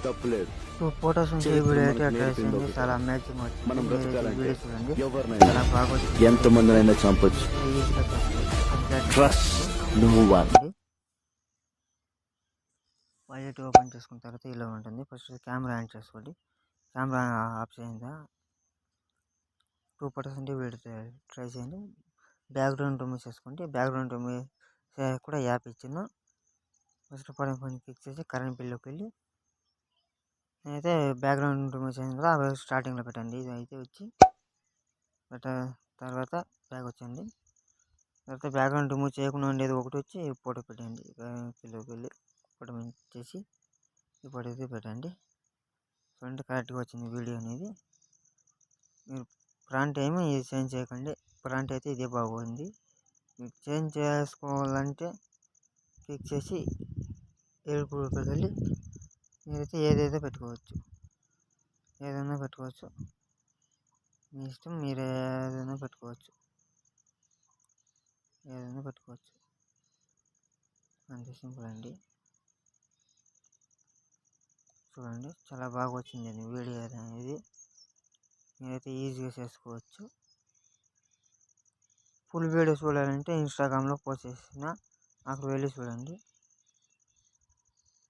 తప్పులేదు. So photos నుంచి ఈ చరిత్ర వీడియో అయితే మనకు ట్రై నేర్పింది చేయండి, ఒకటే. చాలా అమేజింగ్ వచ్చింది. మనం మీరు ఈ బ్రతకాలంటే వీడియో చూడండి, ఎవరినైనా చాలా బాగా వచ్చింది. ఎంతమందినైనా చంపొచ్చు. ఈజీగా చేసుకోవచ్చు. Trust no one. Budget open చేసుకున్న తర్వాత ఇలా ఉంటుంది. ఫస్ట్ కెమెరా ఆన్ చేసుకోండి. కెమెరా ఆఫ్ చేయండి. 2% వీడియో ట్రై చేయండి. బ్యాక్గ్రౌండ్ రిమూవ్ చేసుకోండి. బ్యాక్గ్రౌండ్ రిమూవ్ కూడా యాప్ ఇచ్చింది. ఫస్ట్ పని క్లిక్ చేసి కరెంట్ బిల్లోకి వెళ్ళి అయితే బ్యాక్గ్రౌండ్ రిమూవ్ చేసింది కదా, అవి స్టార్టింగ్లో పెట్టండి. ఇది అయితే వచ్చి తర్వాత బ్యాగ్ వచ్చింది. తర్వాత బ్యాక్గ్రౌండ్ రిమూవ్ చేయకుండా ఉండేది ఒకటి వచ్చి ఫోటో పెట్టండి. బిల్లోకి వెళ్ళి ఫోటో చేసి ఈ ఫోటో అయితే పెట్టండి. చూడండి కరెక్ట్గా వచ్చింది వీడియో అనేది. మీరు ఫ్రంట్ ఏమి చేంజ్ చేయకండి, ఫ్రంట్ అయితే ఇదే బాగుంది. మీరు చేంజ్ చేసుకోవాలంటే క్లిక్ చేసి ఎరుపుకి వెళ్ళి మీరైతే ఏదైతే పెట్టుకోవచ్చు, ఏదైనా పెట్టుకోవచ్చు, మీ ఇష్టం. మీరు ఏదైనా పెట్టుకోవచ్చు, ఏదైనా పెట్టుకోవచ్చు. అంతే సింపుల్ అండి. చూడండి చాలా బాగా వచ్చింది అండి వీడియో అనేది. మీరైతే ఈజీగా చేసుకోవచ్చు. ఫుల్ వీడియో చూడాలంటే ఇన్స్టాగ్రామ్లో పోస్ట్ చేసిన అక్కడ వెళ్ళి చూడండి.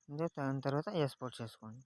అంటే దాని తర్వాత ఎక్స్పోర్ట్ చేసుకోండి.